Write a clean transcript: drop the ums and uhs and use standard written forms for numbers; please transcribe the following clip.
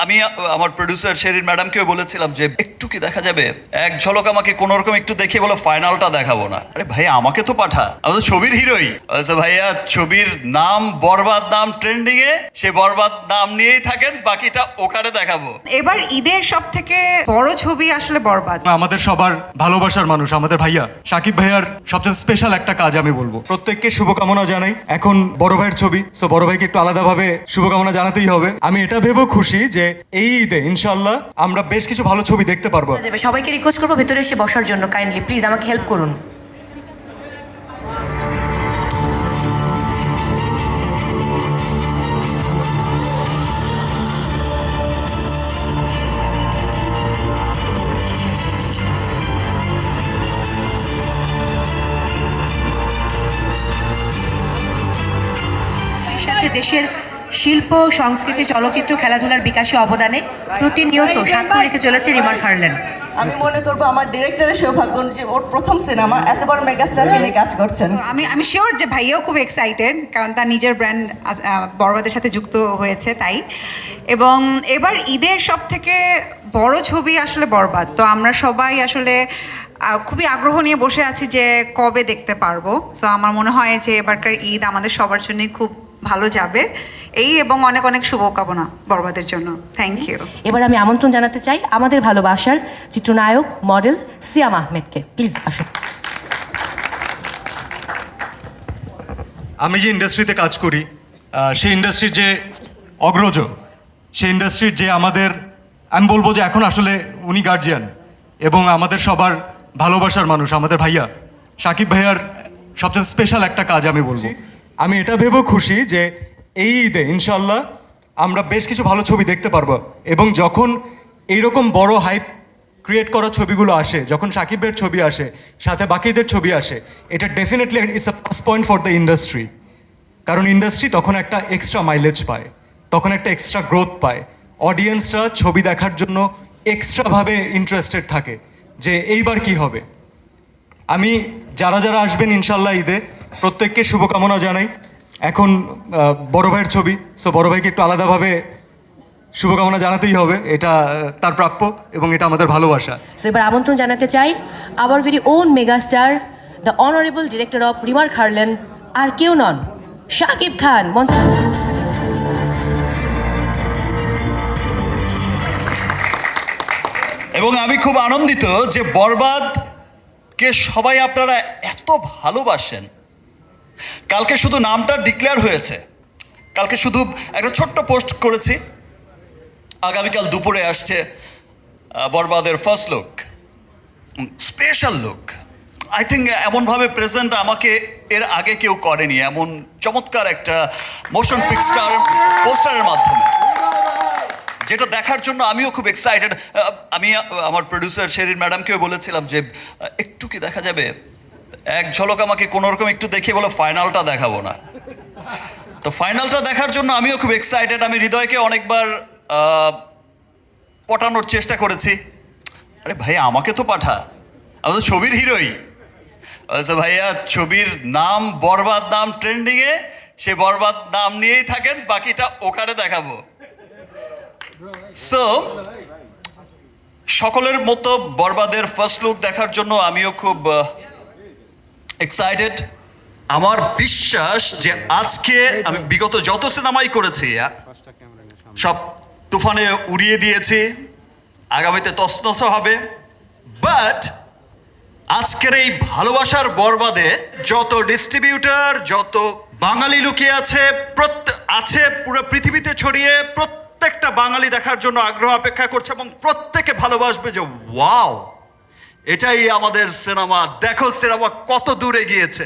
আমি আমার প্রোডিউসার শেরিন ম্যাডামকেও বলেছিলাম যে একটু কি দেখা যাবে, এক ঝলক আমাকে কোনো রকম একটু দেখিয়ে বলো ফাইনালটা দেখাবো না। আরে ভাই আমাকে তো পাঠা, আমি তো ছবির হিরোই। আচ্ছা ভাইয়া, ছবির নাম বরবাদ, নাম ট্রেন্ডিং এ, সে বরবাদ নাম নিয়েই থাকেন, বাকিটা ওখানে দেখাবো। এবার ঈদের সব থেকে বড় ছবি আসলে বরবাদ। আমাদের সবার ভালোবাসার মানুষ আমাদের ভাইয়া শাকিব ভাইয়ার সবচেয়ে স্পেশাল একটা কাজ আমি বলবো। প্রত্যেককে শুভকামনা জানাই। এখন বড় ভাইয়ের ছবি, সো বড় ভাইকে একটু আলাদাভাবে শুভকামনা জানাতেই হবে। আমি এটা ভেবেও খুশি যে এই ঈদে ইনশাল্লাহ আমরা বেশ কিছু ভালো ছবি দেখতে পারবো। সবাইকে রিকোয়েস্ট করবো ভেতরে এসে বসার জন্য, কাইন্ডলি প্লিজ আমাকে হেল্প করুন। দেশের শিল্প, সংস্কৃতি, চলচ্চিত্র, খেলাধুলার বিকাশে অবদানে প্রতিনিয়ত সাক্ষ্য রেখে চলেছে রিমার হারল্যান্ড। আমি মনে করবো আমার ডিরেক্টরের সৌভাগ্য যে ওর প্রথম সিনেমা এত বড় মেগাস্টারকে নিয়ে কাজ করছেন। আমি শিওর যে ভাইয়াও খুব এক্সাইটেড, কারণ তার নিজের ব্র্যান্ড বরবাদের সাথে যুক্ত হয়েছে তাই। এবং এবার ঈদের সব থেকে বড় ছবি আসলে বরবাদ। তো আমরা সবাই আসলে খুবই আগ্রহ নিয়ে বসে আছি যে কবে দেখতে পারবো। সো আমার মনে হয় যে এবারকার ঈদ আমাদের সবার জন্যই খুব ভালো যাবে এই, এবং অনেক অনেক শুভকামনা বরবাদের জন্য। Thank you. এবার আমি আমন্ত্রণ জানাতে চাই আমাদের ভালোবাসার চিত্রনায়ক মডেল সিয়াম আহমেদকে, প্লিজ আসুন। আমি যে ইন্ডাস্ট্রিতে কাজ করি, সেই ইন্ডাস্ট্রির যে অগ্রজ, সেই ইন্ডাস্ট্রির যে আমাদের, আমি বলবো যে এখন আসলে উনি গার্জিয়ান এবং আমাদের সবার ভালোবাসার মানুষ আমাদের ভাইয়া শাকিব ভাইয়ার সবচেয়ে স্পেশাল একটা কাজ আমি বলবো। আমি এটা ভেবেও খুশি যে এই ঈদে ইনশাল্লাহ আমরা বেশ কিছু ভালো ছবি দেখতে পারবো। এবং যখন এইরকম বড় হাইপ ক্রিয়েট করা ছবিগুলো আসে, যখন শাকিব ভাইয়ের ছবি আসে, সাথে বাকিদের ছবি আসে, এটা definitely it's a plus point for the industry. কারণ ইন্ডাস্ট্রি তখন একটা এক্সট্রা মাইলেজ পায়, তখন একটা এক্সট্রা গ্রোথ পায়। অডিয়েন্সরা ছবি দেখার জন্য এক্সট্রাভাবে ইন্টারেস্টেড থাকে যে এইবার কি হবে। আমি যারা যারা আসবেন ইনশাল্লাহ ঈদে প্রত্যেককে শুভকামনা জানাই। এখন বড় ভাইয়ের ছবি, সো বড় ভাইকে একটু আলাদাভাবে শুভকামনা জানাতেই হবে। এটা তার প্রাপ্য এবং এটা আমাদের ভালোবাসা। সো এবার আমন্ত্রণ জানাতে চাই our very own megastar, the honourable director of Rimar Harland, আর কেউ নন শাকিব খান। এবং আমি খুব আনন্দিত যে বরবাদকে সবাই আপনারা এত ভালোবাসেন। কালকে শুধু নামটা ডিক্লেয়ার হয়েছে, কালকে শুধু একটা ছোট্ট পোস্ট করেছি। আগামীকাল দুপুরে আসছে বরবাদের first look, special look. I think এমনভাবে প্রেজেন্ট আমাকে এর আগে কেউ করেনি, এমন চমৎকার একটা মোশন পিকচার পোস্টারের মাধ্যমে, যেটা দেখার জন্য আমিও খুব এক্সাইটেড। আমি আমার প্রোডিউসার শেরিন ম্যাডামকেও বলেছিলাম যে একটু কি দেখা যাবে, এক ঝলক আমাকে কোনো রকম একটু দেখিয়ে বলো ফাইনালটা দেখাবো না। তো ফাইনালটা দেখার জন্য আমিও খুব এক্সাইটেড। আমি হৃদয়কে অনেকবার পটানোর চেষ্টা করেছি। আরে ভাই আমাকে তো পাঠা, আমি তো ছবির হিরোই। আচ্ছা ভাইয়া, ছবির নাম বরবাদ, নাম ট্রেন্ডিং এ, সে বরবাদ নাম নিয়েই থাকেন, বাকিটা ওখানে দেখাবো। সো সকলের মতো বরবাদের ফার্স্ট লুক দেখার জন্য আমিও খুব এক্সাইটেড। আমার বিশ্বাস যে আজকে আমি বিগত যত সিনেমাই করেছি সব তুফানে উড়িয়ে দিয়েছি, আগামীতে তছনছ হবে। বাট আজকের এই ভালোবাসার বরবাদে যত ডিস্ট্রিবিউটর, যত বাঙালি লুকিয়ে আছে পুরো পৃথিবীতে ছড়িয়ে, প্রত্যেকটা বাঙালি দেখার জন্য আগ্রহ অপেক্ষা করছে এবং প্রত্যেকে ভালোবাসবে যে ওয়াও, এটাই আমাদের সিনেমা। দেখো সিনেমা কত দূরে গিয়েছে।